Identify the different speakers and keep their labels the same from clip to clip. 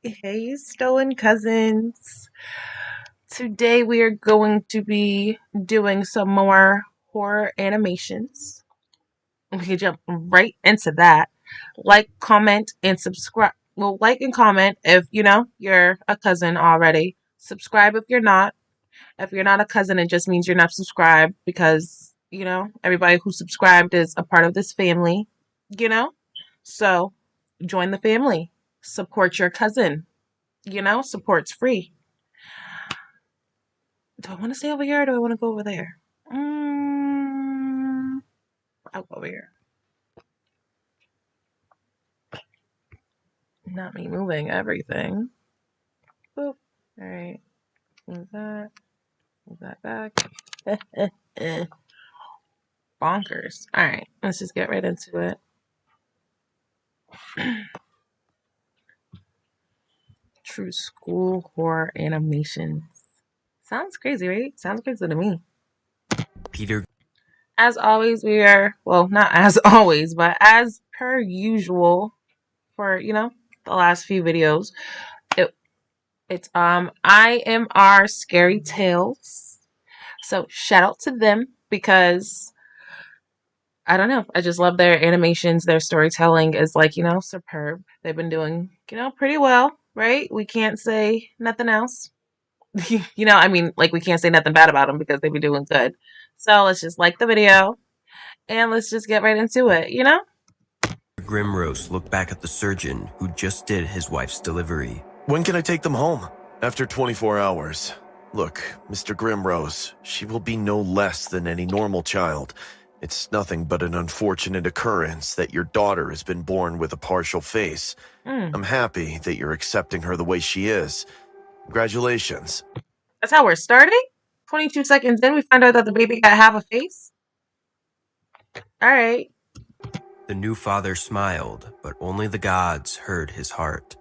Speaker 1: Hey, Stolen Cousins. Today we are going to be doing some more horror animations. We can jump right into that. Like, comment, and subscribe. Well, like and comment if you're a cousin already. Subscribe if you're not. If you're not a cousin, it just means you're not subscribed because everybody who subscribed is a part of this family. You know, so join the family. Support your cousin. Support's free. Do I want to stay over here or do I want to go over there? I'll go over here. Not me moving everything. Boop. All right. Move that. Move that back. Bonkers. All right. Let's just get right into it. True school horror animations. Sounds crazy, right? Sounds crazy to me.
Speaker 2: Peter.
Speaker 1: As always, we are, well, not as always, but as per usual for, the last few videos, it's IMR Scary Tales. So shout out to them because I don't know. I just love their animations. Their storytelling is superb. They've been doing, pretty well, right? We can't say nothing else. We can't say nothing bad about them because they've been doing good. So let's just like the video and let's just get right into it.
Speaker 2: Grimrose looked back at the surgeon who just did his wife's delivery.
Speaker 3: When can I take them home? After 24 hours. Look, Mr. Grimrose, she will be no less than any normal child. It's nothing but an unfortunate occurrence that your daughter has been born with a partial face. I'm happy that you're accepting her the way she is. Congratulations.
Speaker 1: That's how we're starting? 22 seconds in, we find out that the baby got half a face? Alright.
Speaker 2: The new father smiled, but only the gods heard his heart.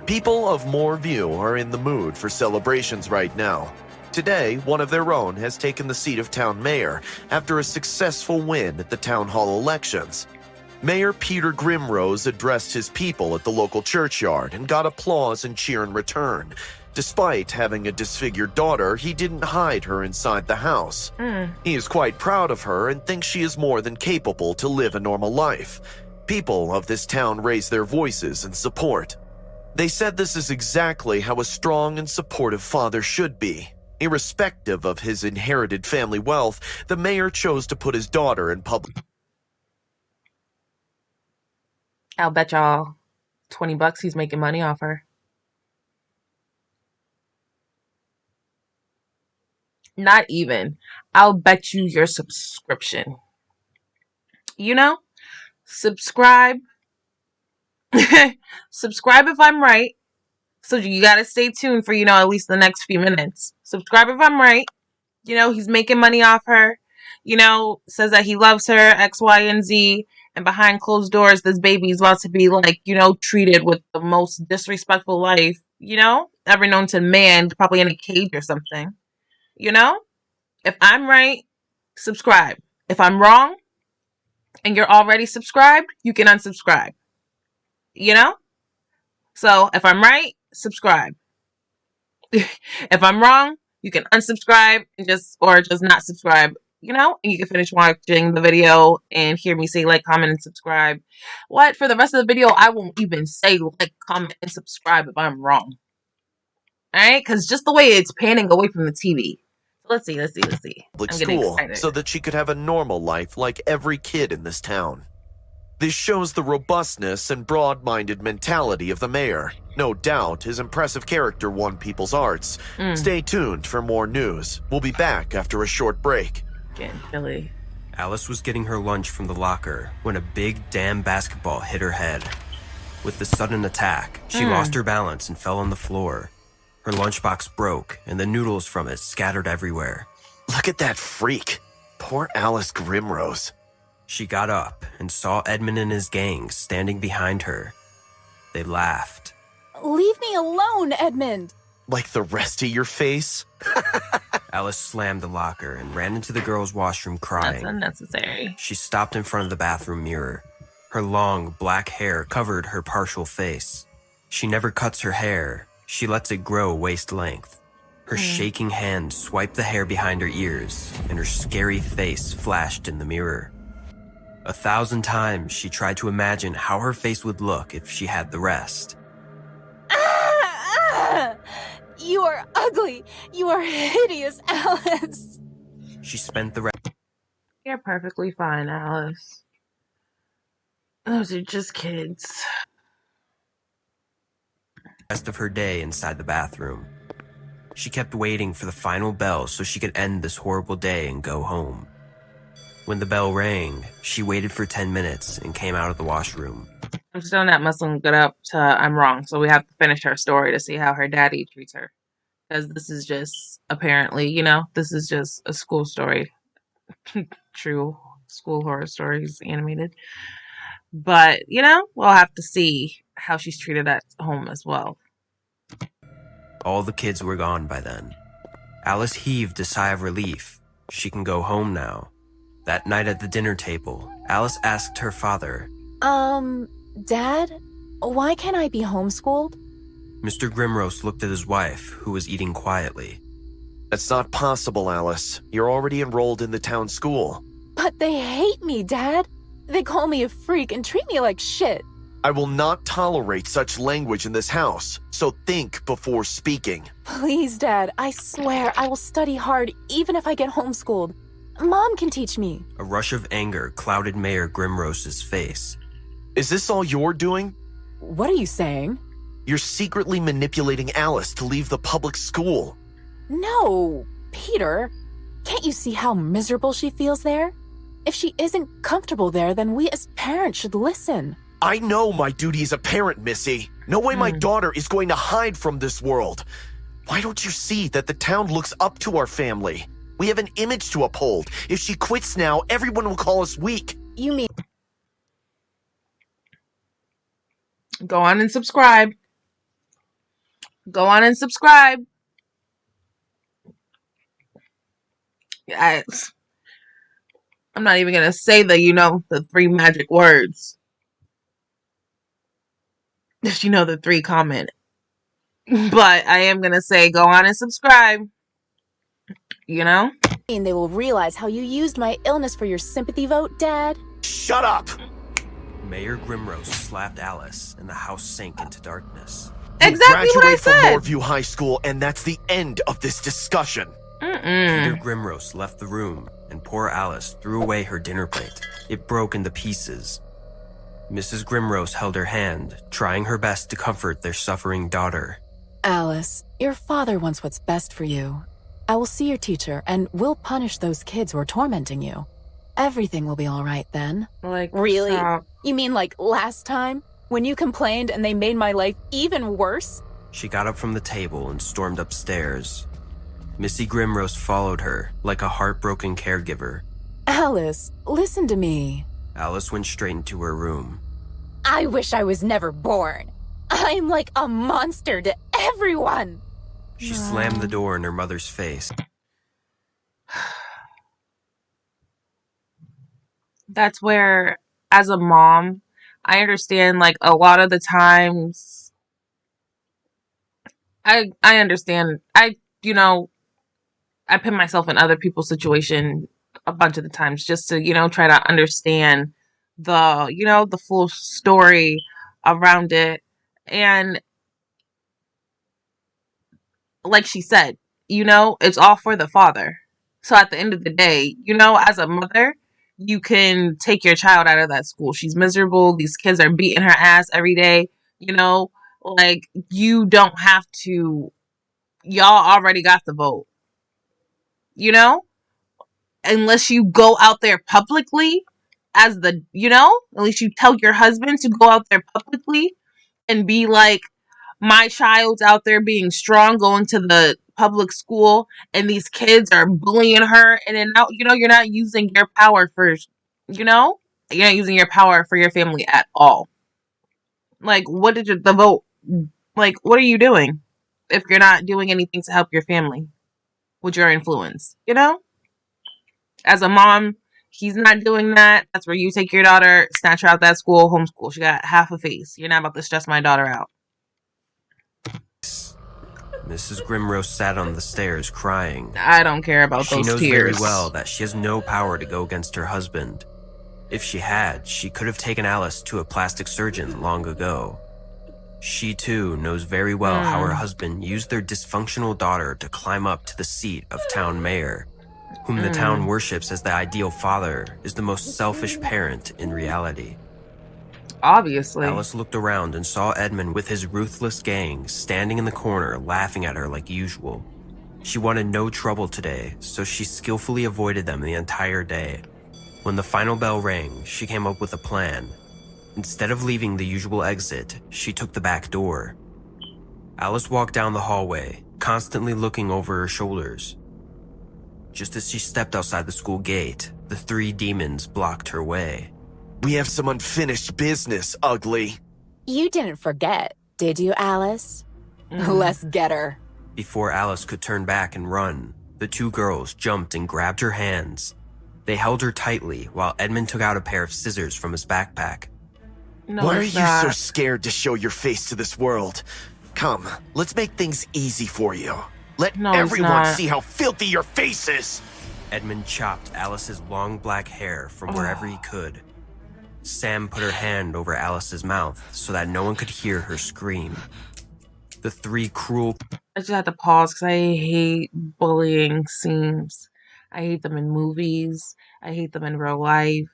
Speaker 3: People of Moorview are in the mood for celebrations right now. Today, one of their own has taken the seat of town mayor after a successful win at the town hall elections. Mayor Peter Grimrose addressed his people at the local churchyard and got applause and cheer in return. Despite having a disfigured daughter, he didn't hide her inside the house. He is quite proud of her and thinks she is more than capable to live a normal life. People of this town raised their voices in support. They said this is exactly how a strong and supportive father should be. Irrespective of his inherited family wealth, the mayor chose to put his daughter in public.
Speaker 1: I'll bet y'all $20 he's making money off her. Not even. I'll bet you your subscription. Subscribe. Subscribe if I'm right. So you gotta stay tuned for, at least the next few minutes. Subscribe if I'm right. He's making money off her. Says that he loves her, X, Y, and Z. And behind closed doors, this baby's about to be treated with the most disrespectful life, ever known to man, probably in a cage or something. If I'm right, subscribe. If I'm wrong and you're already subscribed, you can unsubscribe. So if I'm right, subscribe. If I'm wrong, you can unsubscribe and just not subscribe, and you can finish watching the video and hear me say like, comment, and subscribe. For the rest of the video, I won't even say like, comment, and subscribe if I'm wrong. Alright? Because just the way it's panning away from the TV. Let's see.
Speaker 3: Public school so that she could have a normal life like every kid in this town. This shows the robustness and broad-minded mentality of the mayor. No doubt his impressive character won people's hearts. Stay tuned for more news. We'll be back after a short break.
Speaker 1: Getting chilly.
Speaker 2: Alice was getting her lunch from the locker when a big damn basketball hit her head. With the sudden attack, she lost her balance and fell on the floor. Her lunchbox broke, and the noodles from it scattered everywhere.
Speaker 3: Look at that freak. Poor Alice Grimrose.
Speaker 2: She got up and saw Edmund and his gang standing behind her. They laughed.
Speaker 4: Leave me alone, Edmund!
Speaker 3: Like the rest of your face?
Speaker 2: Alice slammed the locker and ran into the girls' washroom crying.
Speaker 1: That's unnecessary.
Speaker 2: She stopped in front of the bathroom mirror. Her long, black hair covered her partial face. She never cuts her hair. She lets it grow waist length. Her shaking hand swiped the hair behind her ears, and her scary face flashed in the mirror. 1,000 times she tried to imagine how her face would look if she had the rest.
Speaker 4: You are ugly. You are hideous, Alice.
Speaker 2: She spent the
Speaker 1: You're perfectly fine, Alice. Those are just kids.
Speaker 2: rest of her day inside the bathroom. She kept waiting for the final bell so she could end this horrible day and go home. When the bell rang, she waited for 10 minutes and came out of the washroom.
Speaker 1: I'm still not muscling good up to I'm wrong, so we have to finish her story to see how her daddy treats her. Because this is just, apparently, this is just a school story. True school horror stories, animated. But, we'll have to see how she's treated at home as well.
Speaker 2: All the kids were gone by then. Alice heaved a sigh of relief. She can go home now. That night at the dinner table, Alice asked her father,
Speaker 4: Dad, why can't I be homeschooled?
Speaker 2: Mr. Grimrose looked at his wife, who was eating quietly.
Speaker 3: That's not possible, Alice. You're already enrolled in the town school.
Speaker 4: But they hate me, Dad. They call me a freak and treat me like shit.
Speaker 3: I will not tolerate such language in this house, so think before speaking.
Speaker 4: Please, Dad, I swear I will study hard even if I get homeschooled. Mom can teach me.
Speaker 2: A rush of anger clouded Mayor Grimrose's face.
Speaker 3: Is this all you're doing?
Speaker 4: What are you saying?
Speaker 3: You're secretly manipulating Alice to leave the public school.
Speaker 4: No, Peter. Can't you see how miserable she feels there? If she isn't comfortable there, then we as parents should listen.
Speaker 3: I know my duty as a parent, Missy. No way my daughter is going to hide from this world. Why don't you see that the town looks up to our family? We have an image to uphold. If she quits now, everyone will call us weak.
Speaker 4: You mean...
Speaker 1: Go on and subscribe. Go on and subscribe. Yes. I'm not even going to say the 3 magic words. If you know the 3, comment. But I am going to say go on and subscribe.
Speaker 4: They will realize how you used my illness for your sympathy vote, Dad?
Speaker 3: Shut up!
Speaker 2: Mayor Grimrose slapped Alice, and the house sank into darkness.
Speaker 1: Exactly
Speaker 3: you
Speaker 1: what I
Speaker 3: graduate from
Speaker 1: said.
Speaker 3: Moorview High School, and that's the end of this discussion.
Speaker 2: Peter Grimrose left the room, and poor Alice threw away her dinner plate. It broke into pieces. Mrs. Grimrose held her hand, trying her best to comfort their suffering daughter.
Speaker 4: Alice, your father wants what's best for you. I will see your teacher, and we'll punish those kids who are tormenting you. Everything will be all right then. Really?
Speaker 1: Stop.
Speaker 4: You mean like last time? When you complained and they made my life even worse?
Speaker 2: She got up from the table and stormed upstairs. Missy Grimrose followed her, like a heartbroken caregiver.
Speaker 4: Alice, listen to me.
Speaker 2: Alice went straight into her room.
Speaker 4: I wish I was never born. I'm like a monster to everyone.
Speaker 2: She slammed the door in her mother's face.
Speaker 1: That's where, as a mom, I understand, a lot of the times, I understand, I put myself in other people's situation a bunch of the times just to, try to understand the full story around it. And like she said, it's all for the father. So at the end of the day, as a mother, you can take your child out of that school. She's miserable. These kids are beating her ass every day. You don't have to. Y'all already got the vote. Unless you go out there publicly at least you tell your husband to go out there publicly and be like, my child's out there being strong, going to the public school, and these kids are bullying her. And then now, you're not using your power you're not using your power for your family at all. What did the vote, what are you doing if you're not doing anything to help your family with your influence? As a mom, he's not doing that. That's where you take your daughter, snatch her out that school, homeschool. She got half a face. You're not about to stress my daughter out.
Speaker 2: Mrs. Grimrose sat on the stairs crying.
Speaker 1: I don't care about
Speaker 2: She
Speaker 1: those
Speaker 2: knows
Speaker 1: tears.
Speaker 2: very well that she has no power to go against her husband. If she had, she could have taken Alice to a plastic surgeon long ago. She too knows very well how her husband used their dysfunctional daughter to climb up to the seat of town mayor, whom the town worships as the ideal father is the most selfish parent in reality.
Speaker 1: Obviously.
Speaker 2: Alice looked around and saw Edmund with his ruthless gang standing in the corner laughing at her like usual. She wanted no trouble today, so she skillfully avoided them the entire day. When the final bell rang, she came up with a plan. Instead of leaving the usual exit, she took the back door. Alice walked down the hallway, constantly looking over her shoulders. Just as she stepped outside the school gate, the three demons blocked her way.
Speaker 3: We have some unfinished business, ugly.
Speaker 4: You didn't forget, did you, Alice? Let's get her.
Speaker 2: Before Alice could turn back and run, the two girls jumped and grabbed her hands. They held her tightly while Edmund took out a pair of scissors from his backpack.
Speaker 1: No,
Speaker 3: Why are
Speaker 1: it's
Speaker 3: you so
Speaker 1: not.
Speaker 3: scared to show your face to this world? Come, let's make things easy for you. Let
Speaker 1: No, it's
Speaker 3: everyone
Speaker 1: not.
Speaker 3: see how filthy your face is.
Speaker 2: Edmund chopped Alice's long black hair from wherever he could. Sam put her hand over Alice's mouth so that no one could hear her scream. The three cruel
Speaker 1: I just had to pause because I hate bullying scenes. I hate them in movies. I hate them in real life.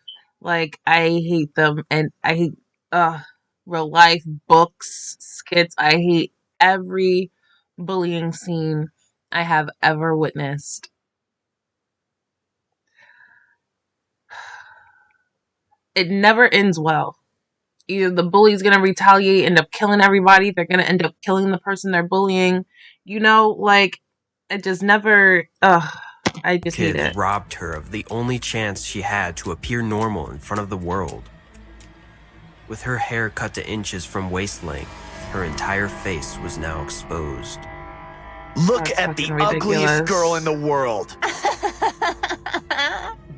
Speaker 1: Like, I hate them, and I hate real life books, skits. I hate every bullying scene I have ever witnessed. It never ends well. Either the bully's gonna retaliate, end up killing everybody, they're gonna end up killing the person they're bullying. You know, like, it just never, I just hate
Speaker 2: kids
Speaker 1: it.
Speaker 2: robbed her of the only chance she had to appear normal in front of the world. With her hair cut to inches from waist length, her entire face was now exposed.
Speaker 3: Look
Speaker 1: That's
Speaker 3: at the
Speaker 1: fucking ridiculous.
Speaker 3: ugliest girl in the world.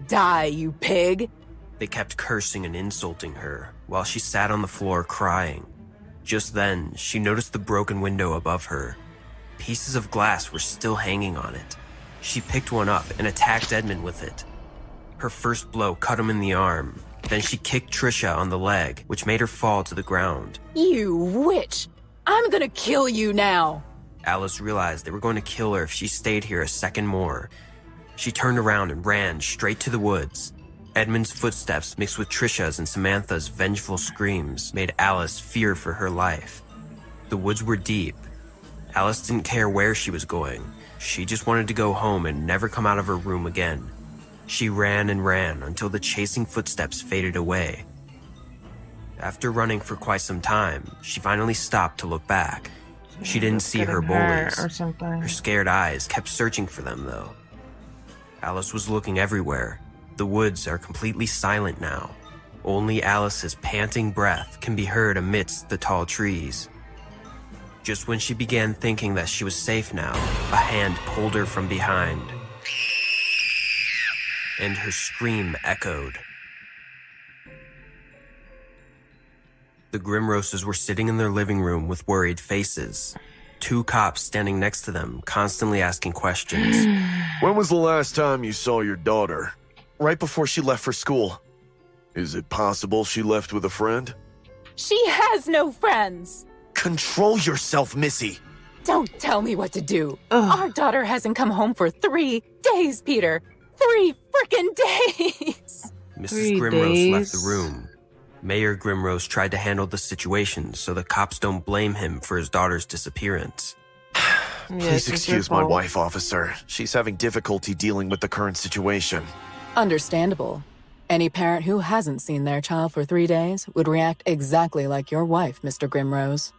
Speaker 4: Die, you pig.
Speaker 2: They kept cursing and insulting her while she sat on the floor crying. Just then, she noticed the broken window above her. Pieces of glass were still hanging on it. She picked one up and attacked Edmund with it. Her first blow cut him in the arm. Then she kicked Trisha on the leg, which made her fall to the ground.
Speaker 4: You witch. I'm gonna kill you now.
Speaker 2: Alice realized they were going to kill her if she stayed here a second more. She turned around and ran straight to the woods. Edmund's footsteps mixed with Trisha's and Samantha's vengeful screams made Alice fear for her life. The woods were deep. Alice didn't care where she was going. She just wanted to go home and never come out of her room again. She ran and ran until the chasing footsteps faded away. After running for quite some time, she finally stopped to look back. She didn't see her
Speaker 1: Getting hurt
Speaker 2: bullies.
Speaker 1: or something.
Speaker 2: Her scared eyes kept searching for them, though. Alice was looking everywhere. The woods are completely silent now. Only Alice's panting breath can be heard amidst the tall trees. Just when she began thinking that she was safe now, a hand pulled her from behind. And her scream echoed. The Grimroses were sitting in their living room with worried faces. Two cops standing next to them, constantly asking questions.
Speaker 3: When was the last time you saw your daughter? Right before she left for school. Is it possible she left with a friend?
Speaker 4: She has no friends.
Speaker 3: Control yourself, Missy.
Speaker 4: Don't tell me what to do.
Speaker 1: Ugh.
Speaker 4: Our daughter hasn't come home for 3 days, Peter. 3 frickin' days.
Speaker 2: Mrs.
Speaker 1: 3
Speaker 2: Grimrose left the
Speaker 1: days.
Speaker 2: room. Mayor Grimrose tried to handle the situation so the cops don't blame him for his daughter's disappearance.
Speaker 3: Please excuse my wife, officer. She's having difficulty dealing with the current situation.
Speaker 4: Understandable. Any parent who hasn't seen their child for 3 days would react exactly like your wife, Mr. Grimrose.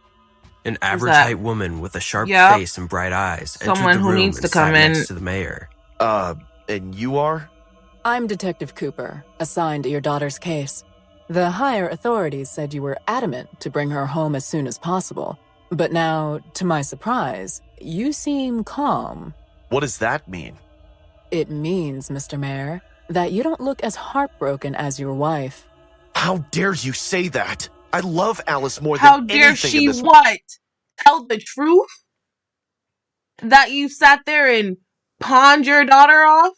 Speaker 2: An average
Speaker 1: that?
Speaker 2: height woman with a sharp
Speaker 1: Yep.
Speaker 2: face and bright eyes entered
Speaker 1: Someone
Speaker 2: the
Speaker 1: who
Speaker 2: room
Speaker 1: needs
Speaker 2: and
Speaker 1: to
Speaker 2: sat
Speaker 1: come in.
Speaker 2: next to the mayor.
Speaker 3: And you are?
Speaker 4: I'm Detective Cooper, assigned to your daughter's case. The higher authorities said you were adamant to bring her home as soon as possible. But now, to my surprise, you seem calm.
Speaker 3: What does that mean?
Speaker 4: It means, Mr. Mayor, that you don't look as heartbroken as your wife.
Speaker 3: How dare you say that? I love Alice more
Speaker 1: How
Speaker 3: than
Speaker 1: dare
Speaker 3: anything in
Speaker 1: she
Speaker 3: this
Speaker 1: what? Tell the truth? that you sat there and pawned your daughter off?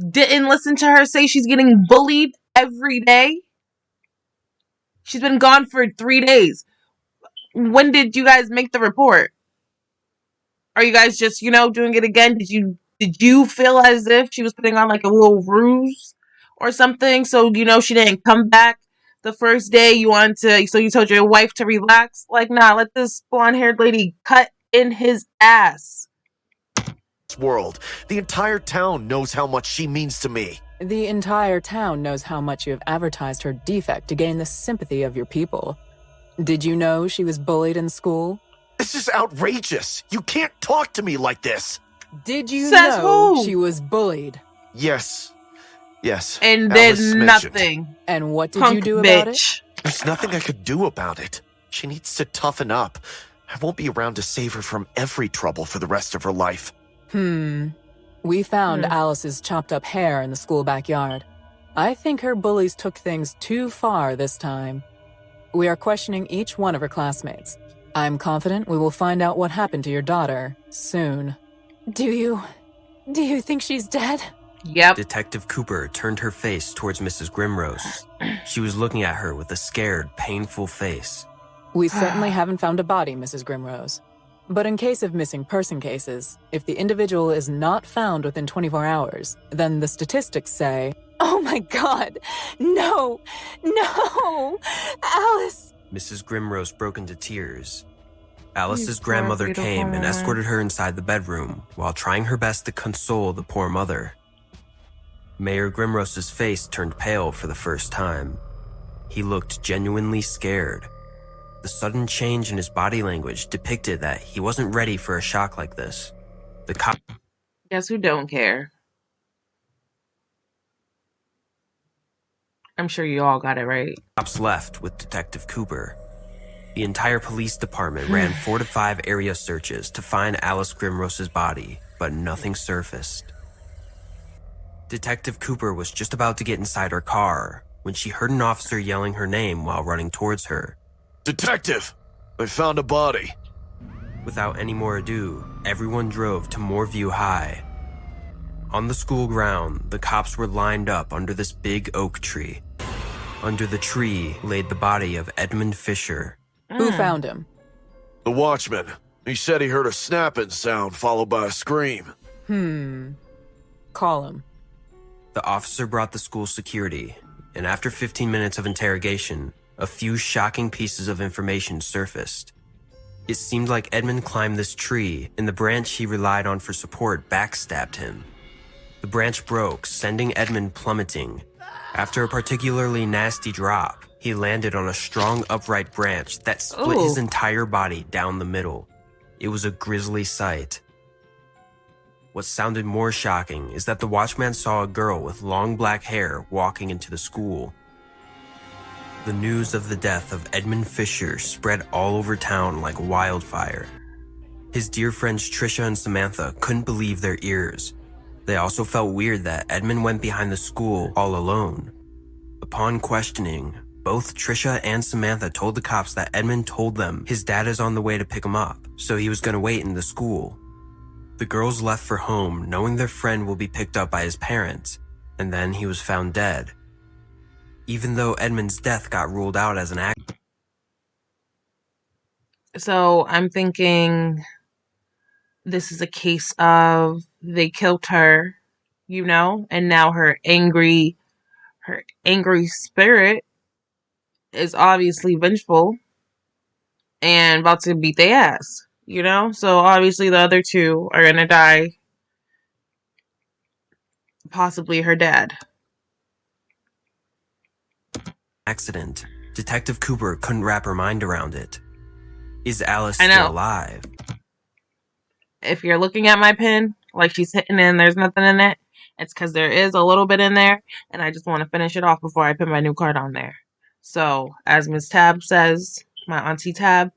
Speaker 1: Didn't listen to her say she's getting bullied every day? She's been gone for 3 days. When did you guys make the report? Are you guys just, doing it again? Did you feel as if she was putting on like a little ruse or something? So, she didn't come back the first day so you told your wife to relax? Like, nah, let this blonde-haired lady cut in his ass.
Speaker 3: World. The entire town knows how much she means to me.
Speaker 4: The entire town knows how much you have advertised her defect to gain the sympathy of your people. Did you know she was bullied in school?
Speaker 3: This is outrageous. You can't talk to me like this.
Speaker 4: Did you
Speaker 1: Says
Speaker 4: know
Speaker 1: who?
Speaker 4: she was bullied?
Speaker 3: Yes.
Speaker 1: And
Speaker 3: Alice
Speaker 1: did
Speaker 3: mentioned.
Speaker 1: nothing.
Speaker 4: And what did
Speaker 1: Punk
Speaker 4: you do about it?
Speaker 1: bitch.
Speaker 3: There's nothing I could do about it. She needs to toughen up. I won't be around to save her from every trouble for the rest of her life.
Speaker 4: We found Alice's chopped up hair in the school backyard. I think her bullies took things too far this time. We are questioning each one of her classmates. I'm confident we will find out what happened to your daughter soon. Do you think she's dead?
Speaker 1: Yep.
Speaker 2: Detective Cooper turned her face towards Mrs. Grimrose. She was looking at her with a scared, painful face.
Speaker 4: We certainly haven't found a body, Mrs. Grimrose. But in case of missing person cases, if the individual is not found within 24 hours, then the statistics say, "Oh my God! No! Alice!"
Speaker 2: Mrs. Grimrose broke into tears. Alice's
Speaker 1: poor
Speaker 2: grandmother
Speaker 1: beautiful
Speaker 2: came and
Speaker 1: woman.
Speaker 2: escorted her inside the bedroom while trying her best to console the poor mother. Mayor Grimrose's face turned pale for the first time. He looked genuinely scared. The sudden change in his body language depicted that he wasn't ready for a shock like this. The
Speaker 1: Guess who don't care? I'm sure you all got it right.
Speaker 2: cops left with Detective Cooper. The entire police department ran 4 to 5 area searches to find Alice Grimrose's body, but nothing surfaced. Detective Cooper was just about to get inside her car when she heard an officer yelling her name while running towards her.
Speaker 3: Detective, I found a body.
Speaker 2: Without any more ado, everyone drove to Moorview High. On the school ground, the cops were lined up under this big oak tree. Under the tree laid the body of Edmund Fisher.
Speaker 4: Who found him?
Speaker 3: The watchman. He said he heard a snapping sound followed by a scream.
Speaker 4: Call him.
Speaker 2: The officer brought the school security, and after 15 minutes of interrogation, a few shocking pieces of information surfaced. It seemed like Edmund climbed this tree, and the branch he relied on for support backstabbed him. The branch broke, sending Edmund plummeting. After a particularly nasty drop, he landed on a strong upright branch that split his entire body down the middle. It was a grisly sight. What sounded more shocking is that the watchman saw a girl with long black hair walking into the school. The news of the death of Edmund Fisher spread all over town like wildfire. His dear friends Trisha and Samantha couldn't believe their ears. They also felt weird that Edmund went behind the school all alone. Upon questioning, both Trisha and Samantha told the cops that Edmund told them his dad is on the way to pick him up, so he was going to wait in the school. The girls left for home knowing their friend will be picked up by his parents, and then he was found dead. Even though Edmund's death got ruled out as an accident.
Speaker 1: So I'm thinking this is a case of they killed her, and now her angry spirit is obviously vengeful and about to beat their ass, So obviously the other two are gonna die. Possibly her dad.
Speaker 2: Accident. Detective Cooper couldn't wrap her mind around it. Is Alice
Speaker 1: I know.
Speaker 2: still alive?
Speaker 1: If you're looking at my pen, like she's hitting and there's nothing in it, it's because there is a little bit in there, and I just want to finish it off before I put my new card on there. So, as Miss Tab says, my auntie Tab,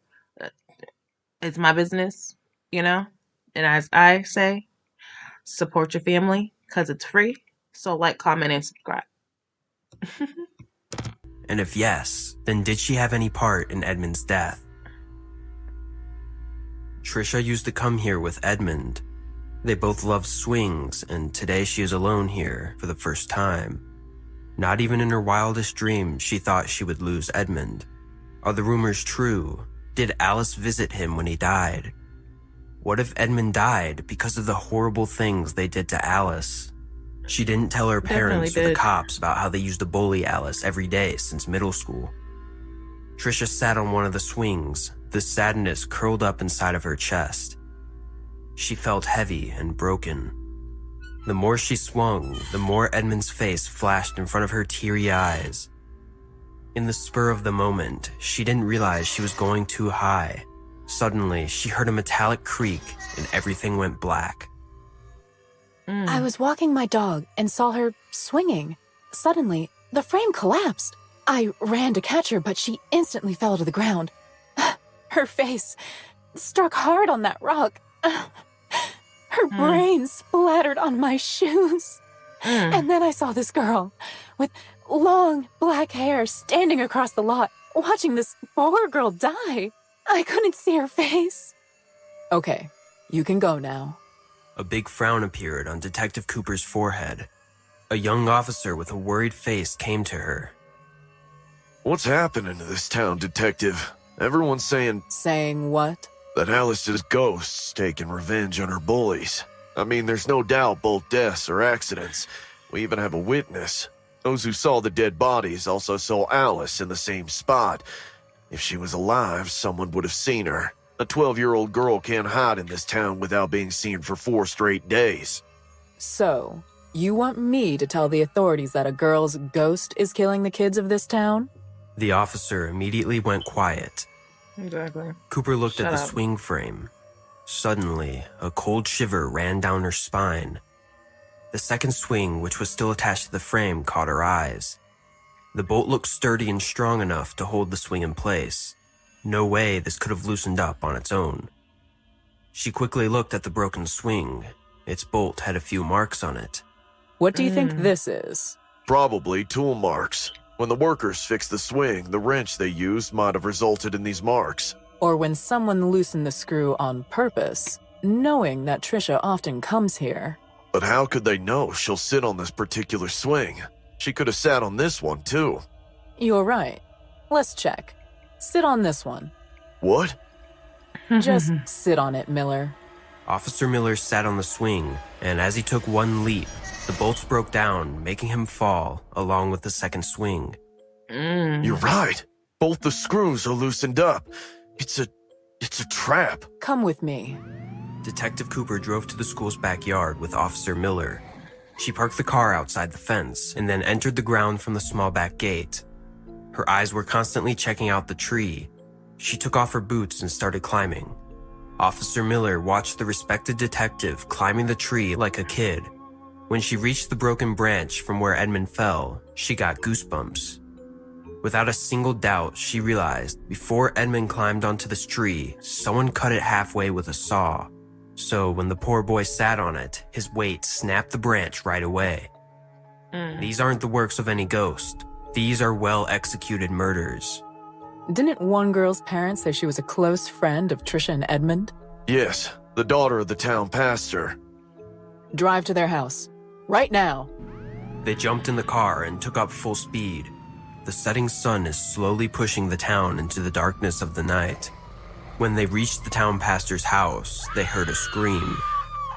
Speaker 1: it's my business, And as I say, support your family because it's free. So, like, comment, and subscribe.
Speaker 2: And if yes, then did she have any part in Edmund's death? Trisha used to come here with Edmund. They both love swings, and today she is alone here for the first time. Not even in her wildest dreams she thought she would lose Edmund. Are the rumors true? Did Alice visit him when he died? What if Edmund died because of the horrible things they did to Alice? She didn't tell her parents or the cops about how they used to bully Alice every day since middle school. Trisha sat on one of the swings, the sadness curled up inside of her chest. She felt heavy and broken. The more she swung, the more Edmund's face flashed in front of her teary eyes. In the spur of the moment, she didn't realize she was going too high. Suddenly, she heard a metallic creak and everything went black.
Speaker 4: I was walking my dog and saw her swinging. Suddenly, the frame collapsed. I ran to catch her, but she instantly fell to the ground. Her face struck hard on that rock. Her brain splattered on my shoes. And then I saw this girl with long black hair standing across the lot, watching this poor girl die. I couldn't see her face. Okay, you can go now.
Speaker 2: A big frown appeared on Detective Cooper's forehead. A young officer with a worried face came to her.
Speaker 3: What's happening to this town, Detective? Everyone's saying
Speaker 4: Saying what?
Speaker 3: that Alice's ghost's taking revenge on her bullies. I mean, there's no doubt both deaths are accidents. We even have a witness. Those who saw the dead bodies also saw Alice in the same spot. If she was alive, someone would have seen her. A 12-year-old girl can't hide in this town without being seen for 4 straight days.
Speaker 4: So, you want me to tell the authorities that a girl's ghost is killing the kids of this town?
Speaker 2: The officer immediately went quiet.
Speaker 1: Exactly.
Speaker 2: Cooper looked at the
Speaker 1: Shut up.
Speaker 2: swing frame. Suddenly, a cold shiver ran down her spine. The second swing, which was still attached to the frame, caught her eyes. The bolt looked sturdy and strong enough to hold the swing in place. No way this could have loosened up on its own. She quickly looked at the broken swing. Its bolt had a few marks on it.
Speaker 4: What do you think this is?
Speaker 3: Probably tool marks. When the workers fixed the swing, the wrench they used might have resulted in these marks.
Speaker 4: Or when someone loosened the screw on purpose, knowing that Trisha often comes here.
Speaker 3: But how could they know she'll sit on this particular swing? She could have sat on this one, too.
Speaker 4: You're right. Let's check. Sit on this one.
Speaker 3: What?
Speaker 4: Just sit on it, Miller.
Speaker 2: Officer Miller sat on the swing, and as he took one leap, the bolts broke down, making him fall, along with the second swing.
Speaker 3: You're right. Both the screws are loosened up. It's a trap.
Speaker 4: Come with me.
Speaker 2: Detective Cooper drove to the school's backyard with Officer Miller. She parked the car outside the fence and then entered the ground from the small back gate. Her eyes were constantly checking out the tree. She took off her boots and started climbing. Officer Miller watched the respected detective climbing the tree like a kid. When she reached the broken branch from where Edmund fell, she got goosebumps. Without a single doubt, she realized before Edmund climbed onto this tree, someone cut it halfway with a saw. So when the poor boy sat on it, his weight snapped the branch right away. These aren't the works of any ghost. These are well-executed murders.
Speaker 4: Didn't one girl's parents say she was a close friend of Trisha and Edmund?
Speaker 3: Yes, the daughter of the town pastor.
Speaker 4: Drive to their house. Right now.
Speaker 2: They jumped in the car and took up full speed. The setting sun is slowly pushing the town into the darkness of the night. When they reached the town pastor's house, they heard a scream.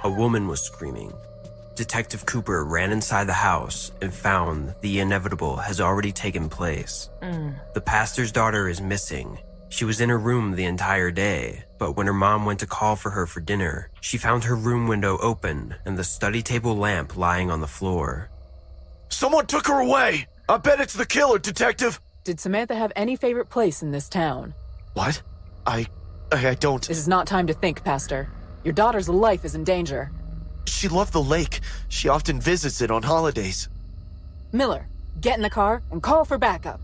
Speaker 2: A woman was screaming. Detective Cooper ran inside the house and found the inevitable has already taken place. The pastor's daughter is missing. She was in her room the entire day, but when her mom went to call for her for dinner, she found her room window open and the study table lamp lying on the floor.
Speaker 3: Someone took her away! I bet it's the killer, Detective!
Speaker 4: Did Samantha have any favorite place in this town?
Speaker 3: What? I don't...
Speaker 4: This is not time to think, Pastor. Your daughter's life is in danger.
Speaker 3: She loved the lake. She often visits it on holidays.
Speaker 4: Miller, get in the car and call for backup.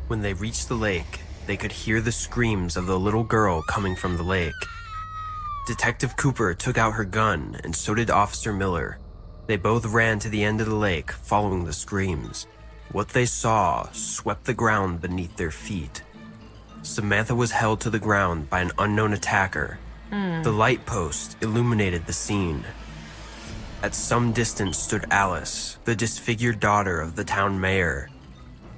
Speaker 2: When they reached the lake, they could hear the screams of the little girl coming from the lake. Detective Cooper took out her gun, and so did Officer Miller. They both ran to the end of the lake, following the screams. What they saw swept the ground beneath their feet. Samantha was held to the ground by an unknown attacker, The light post illuminated the scene. At some distance stood Alice, the disfigured daughter of the town mayor.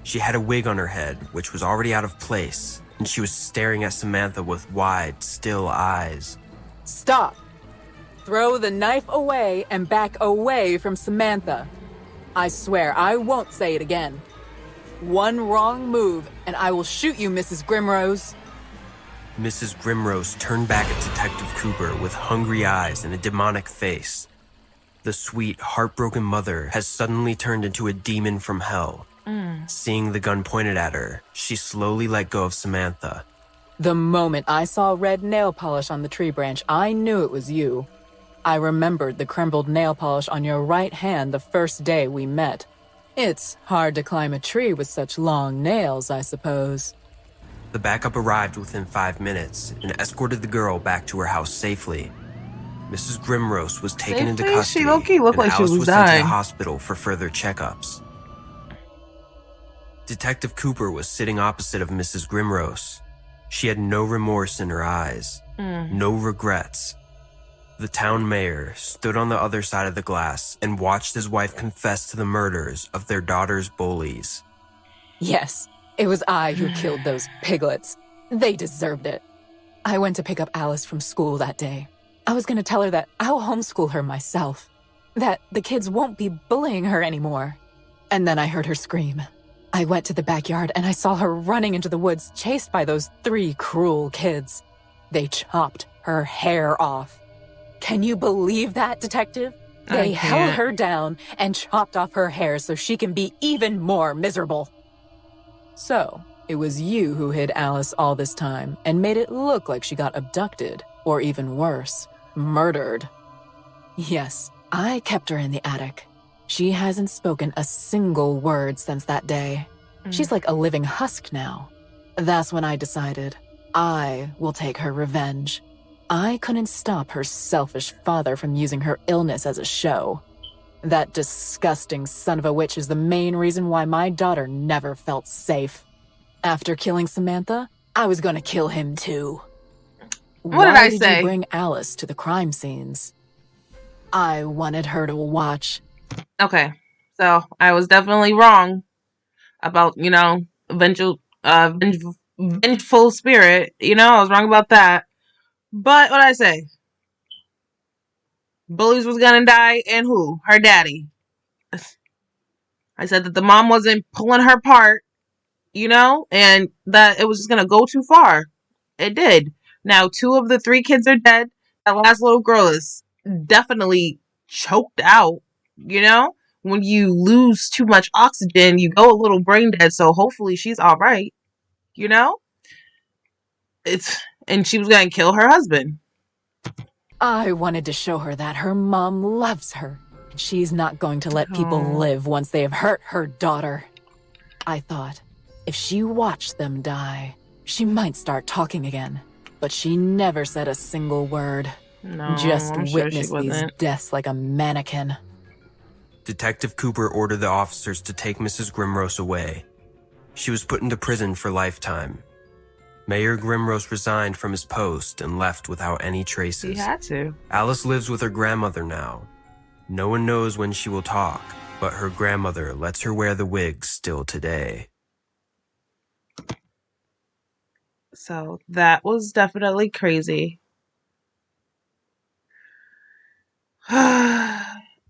Speaker 2: She had a wig on her head, which was already out of place, and she was staring at Samantha with wide, still eyes.
Speaker 4: Stop! Throw the knife away and back away from Samantha. I swear I won't say it again. One wrong move and I will shoot you, Mrs. Grimrose.
Speaker 2: Mrs. Grimrose turned back at Detective Cooper with hungry eyes and a demonic face. The sweet, heartbroken mother has suddenly turned into a demon from hell. Seeing the gun pointed at her, she slowly let go of Samantha.
Speaker 4: The moment I saw red nail polish on the tree branch, I knew it was you. I remembered the crumbled nail polish on your right hand the first day we met. It's hard to climb a tree with such long nails, I suppose.
Speaker 2: The backup arrived within 5 minutes and escorted the girl back to her house safely. Mrs. Grimrose was taken into
Speaker 1: Safely?
Speaker 2: custody,
Speaker 1: She low-key looked
Speaker 2: and
Speaker 1: like she
Speaker 2: Alice
Speaker 1: was
Speaker 2: was sent to
Speaker 1: dying.
Speaker 2: the hospital for further checkups. Detective Cooper was sitting opposite of Mrs. Grimrose. She had no remorse in her eyes, no regrets. The town mayor stood on the other side of the glass and watched his wife confess to the murders of their daughter's bullies.
Speaker 4: Yes, it was I who killed those piglets. They deserved it. I went to pick up Alice from school that day. I was going to tell her that I'll homeschool her myself, that the kids won't be bullying her anymore. And then I heard her scream. I went to the backyard and I saw her running into the woods, chased by those 3 cruel kids. They chopped her hair off. Can you believe that, Detective? They held her down and chopped off her hair so she can be even more miserable. So, it was you who hid Alice all this time and made it look like she got abducted, or even worse, murdered. Yes, I kept her in the attic. She hasn't spoken a single word since that day. She's like a living husk now. That's when I decided I will take her revenge. I couldn't stop her selfish father from using her illness as a show. That disgusting son of a witch is the main reason why my daughter never felt safe. After killing Samantha, I was gonna kill him too.
Speaker 1: What did I say?
Speaker 4: Why did you bring Alice to the crime scenes? I wanted her to watch.
Speaker 1: Okay, so I was definitely wrong about, vengeful spirit. I was wrong about that. But what did I say? Bullies was gonna die, and who? Her daddy. I said that the mom wasn't pulling her part, and that it was just gonna go too far. It did. Now 2 of the 3 kids are dead. That last little girl is definitely choked out. When you lose too much oxygen, you go a little brain dead. So hopefully she's all right. And she was gonna kill her husband.
Speaker 4: I wanted to show her that her mom loves her. And she's not going to let people live once they have hurt her daughter. I thought, if she watched them die, she might start talking again. But she never said a single word.
Speaker 1: No,
Speaker 4: Just
Speaker 1: I'm sure
Speaker 4: witnessed
Speaker 1: she
Speaker 4: these
Speaker 1: wasn't.
Speaker 4: deaths like a mannequin.
Speaker 2: Detective Cooper ordered the officers to take Mrs. Grimrose away. She was put into prison for lifetime. Mayor Grimrose resigned from his post and left without any traces.
Speaker 1: He had to.
Speaker 2: Alice lives with her grandmother now. No one knows when she will talk, but her grandmother lets her wear the wig still today.
Speaker 1: So that was definitely crazy.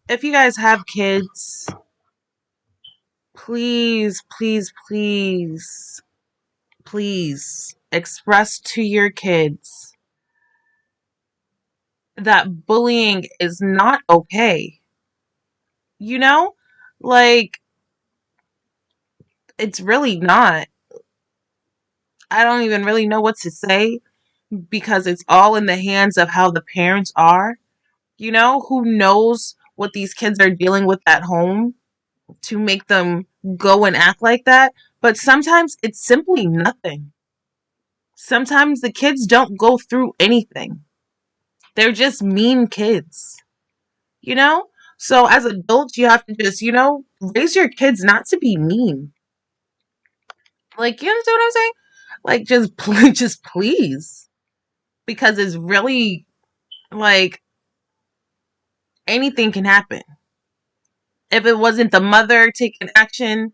Speaker 1: If you guys have kids, please, please, please, please express to your kids that bullying is not okay. It's really not. I don't even really know what to say because it's all in the hands of how the parents are. Who knows what these kids are dealing with at home to make them go and act like that. But sometimes it's simply nothing. Sometimes the kids don't go through anything. They're just mean kids. So as adults, you have to just, raise your kids not to be mean. You understand what I'm saying? Just please. because it's really like anything can happen. If it wasn't the mother taking action,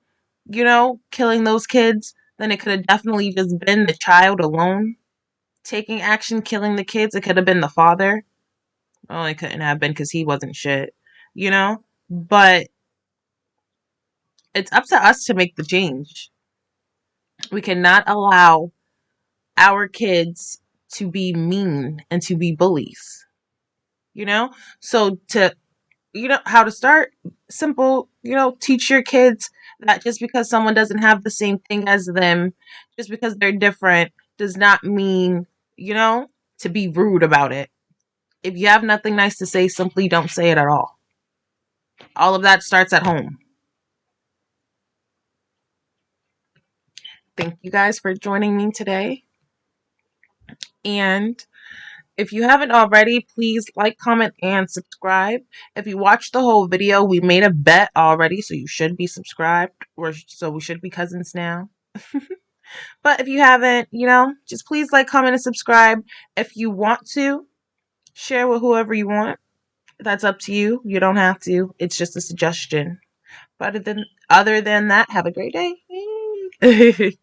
Speaker 1: killing those kids, then it could have definitely just been the child alone taking action, killing the kids. It could have been the father. Well, it couldn't have been because he wasn't shit, But it's up to us to make the change. We cannot allow our kids to be mean and to be bullies, So how to start? Simple, teach your kids that just because someone doesn't have the same thing as them, just because they're different, does not mean, to be rude about it. If you have nothing nice to say, simply don't say it at all. All of that starts at home. Thank you guys for joining me today. And if you haven't already, please like, comment, and subscribe. If you watched the whole video, we made a bet already, so you should be subscribed. So we should be cousins now. But if you haven't, just please like, comment, and subscribe. If you want to, share with whoever you want. That's up to you. You don't have to. It's just a suggestion. But other than that, have a great day.